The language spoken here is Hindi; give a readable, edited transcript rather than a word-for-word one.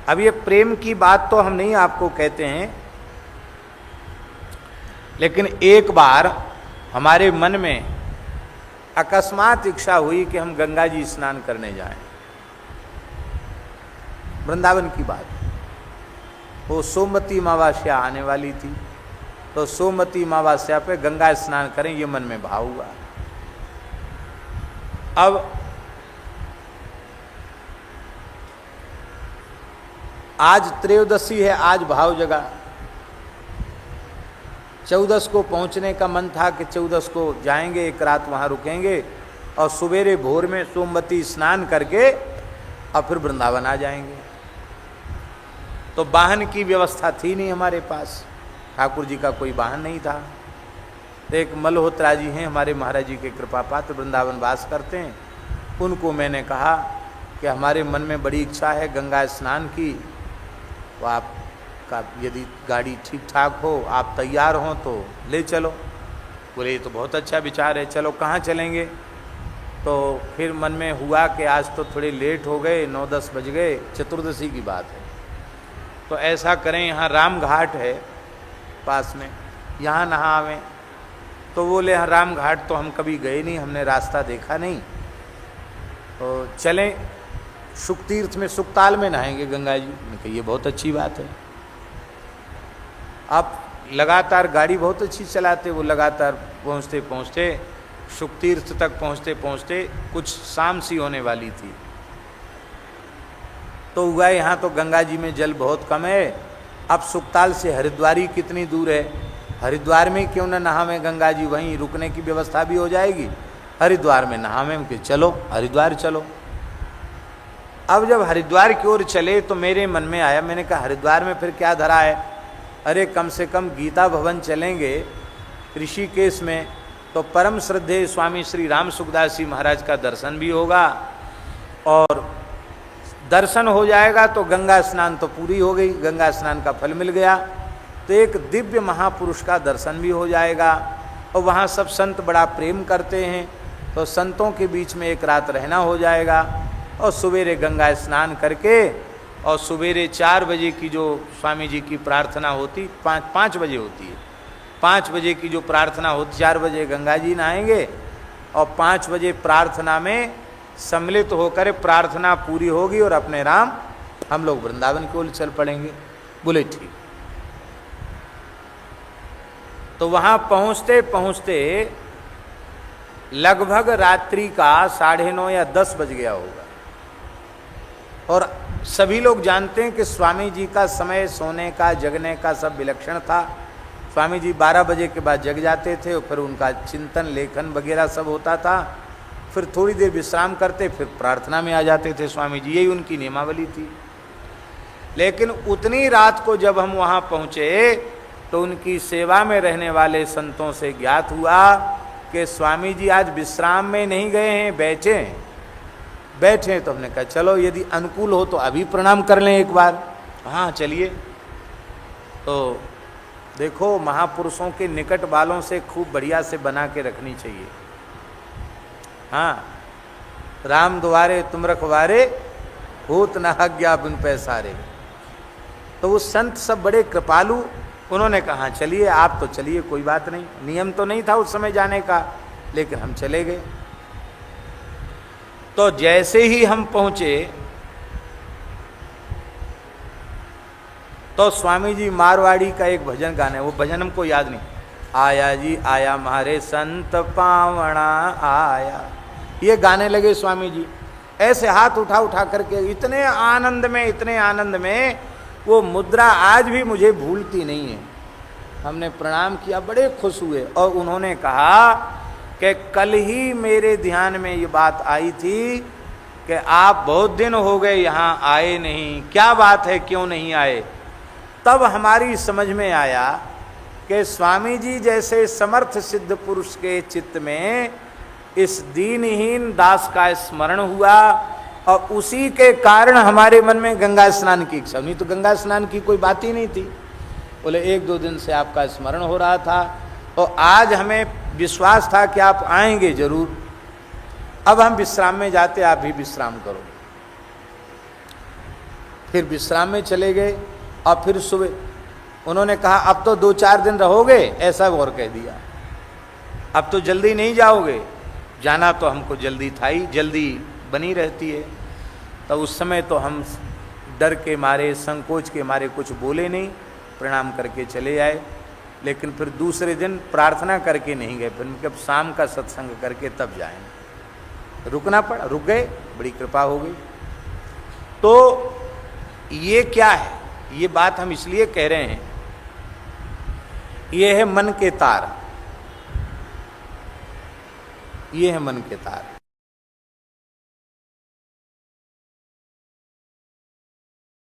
अब ये प्रेम की बात तो हम नहीं आपको कहते हैं, लेकिन एक बार हमारे मन में अकस्मात इच्छा हुई कि हम गंगा जी स्नान करने जाएं। वृंदावन की बात, वो सोमवती अमावस्या आने वाली थी, तो सोमवती अमावस्या पे गंगा स्नान करें, ये मन में भाव हुआ। अब आज त्रयोदशी है, आज भाव जगा। 14 को पहुंचने का मन था कि 14 को जाएंगे, एक रात वहां रुकेंगे और सवेरे भोर में सोमवती स्नान करके और फिर वृंदावन आ जाएंगे। तो वाहन की व्यवस्था थी नहीं हमारे पास, ठाकुर जी का कोई वाहन नहीं था। तो एक मल्होत्रा जी हैं हमारे महाराज जी के कृपा पात्र, वृंदावन वास करते हैं, उनको मैंने कहा कि हमारे मन में बड़ी इच्छा है गंगा स्नान की, तो आपका यदि गाड़ी ठीक ठाक हो, आप तैयार हों तो ले चलो। बोले ये तो बहुत अच्छा विचार है, चलो कहाँ चलेंगे। तो फिर मन में हुआ कि आज तो थोड़े लेट हो गए, 9-10 बज गए, चतुर्दशी की बात है, तो ऐसा करें यहाँ राम घाट है पास में, यहाँ नहा आवें। तो बोले हाँ राम घाट तो हम कभी गए नहीं, हमने रास्ता देखा नहीं, तो चलें सुखतीर्थ में, सुखताल में नहाएंगे गंगा जी। मैंने कहा ये बहुत अच्छी बात है। आप लगातार गाड़ी बहुत अच्छी चलाते, वो लगातार पहुँचते पहुँचते सुखतीर्थ तक पहुँचते पहुँचते कुछ शाम सी होने वाली थी। तो हुआ यहाँ तो गंगा जी में जल बहुत कम है, अब सुखताल से हरिद्वार कितनी दूर है, हरिद्वार में क्यों न नहावें गंगा जी, वहीं रुकने की व्यवस्था भी हो जाएगी, हरिद्वार में नहावें। कि चलो हरिद्वार चलो। अब जब हरिद्वार की ओर चले तो मेरे मन में आया, मैंने कहा हरिद्वार में फिर क्या धरा है, अरे कम से कम गीता भवन चलेंगे ऋषिकेश में, तो परम श्रद्धेय स्वामी श्री राम सुखदास जी महाराज का दर्शन भी होगा, और दर्शन हो जाएगा तो गंगा स्नान तो पूरी हो गई, गंगा स्नान का फल मिल गया, तो एक दिव्य महापुरुष का दर्शन भी हो जाएगा। और वहाँ सब संत बड़ा प्रेम करते हैं, तो संतों के बीच में एक रात रहना हो जाएगा, और सवेरे गंगा स्नान करके और सवेरे 4 बजे की जो स्वामी जी की प्रार्थना होती, 5 बजे होती है, 5 बजे की जो प्रार्थना होती, 4 बजे गंगा जी नहाएंगे और 5 बजे प्रार्थना में सम्मिलित होकर प्रार्थना पूरी होगी और अपने राम हम लोग वृंदावन की ओर चल पड़ेंगे। बोले ठीक। तो वहाँ पहुँचते पहुँचते लगभग रात्रि का 9:30 या 10 बज गया होगा, और सभी लोग जानते हैं कि स्वामी जी का समय सोने का जगने का सब विलक्षण था। स्वामी जी 12 बजे के बाद जग जाते थे और फिर उनका चिंतन लेखन वगैरह सब होता था, फिर थोड़ी देर विश्राम करते, फिर प्रार्थना में आ जाते थे स्वामी जी, यही उनकी नियमावली थी। लेकिन उतनी रात को जब हम वहाँ पहुँचे तो उनकी सेवा में रहने वाले संतों से ज्ञात हुआ कि स्वामी जी आज विश्राम में नहीं गए हैं, बैठे हैं। तो हमने कहा चलो यदि अनुकूल हो तो अभी प्रणाम कर लें एक बार। हाँ चलिए। तो देखो महापुरुषों के निकट वालों से खूब बढ़िया से बना के रखनी चाहिए। हाँ, राम द्वारे तुम रखवारे, होत न आज्ञा बिन पैसारे। तो वो संत सब बड़े कृपालु, उन्होंने कहा चलिए आप तो चलिए, कोई बात नहीं, नियम तो नहीं था उस समय जाने का, लेकिन हम चले गए। तो जैसे ही हम पहुंचे तो स्वामी जी मारवाड़ी का एक भजन गाने, वो भजन हमको याद नहीं, आया जी आया म्हारे संत पावना आया, ये गाने लगे स्वामी जी, ऐसे हाथ उठा उठा करके, इतने आनंद में वो मुद्रा आज भी मुझे भूलती नहीं है। हमने प्रणाम किया, बड़े खुश हुए, और उन्होंने कहा कि कल ही मेरे ध्यान में ये बात आई थी कि आप बहुत दिन हो गए यहाँ आए नहीं, क्या बात है क्यों नहीं आए। तब हमारी समझ में आया कि स्वामी जी जैसे समर्थ सिद्ध पुरुष के चित्त में इस दीनहीन दास का स्मरण हुआ, और उसी के कारण हमारे मन में गंगा स्नान की इच्छा, नहीं तो गंगा स्नान की कोई बात ही नहीं थी। बोले 1-2 दिन से आपका स्मरण हो रहा था और आज हमें विश्वास था कि आप आएंगे जरूर, अब हम विश्राम में जाते, आप भी विश्राम करो। फिर विश्राम में चले गए। और फिर सुबह उन्होंने कहा अब तो 2-4 दिन रहोगे, ऐसा और कह दिया, अब तो जल्दी नहीं जाओगे। जाना तो हमको जल्दी था ही, जल्दी बनी रहती है। तो उस समय तो हम डर के मारे, संकोच के मारे कुछ बोले नहीं, प्रणाम करके चले आए। लेकिन फिर दूसरे दिन प्रार्थना करके नहीं गए, फिर कब शाम का सत्संग करके तब जाएंगे। रुकना पड़ा, रुक गए, बड़ी कृपा हो गई। तो ये क्या है, ये बात हम इसलिए कह रहे हैं, ये है मन के तार, ये है मन के तार।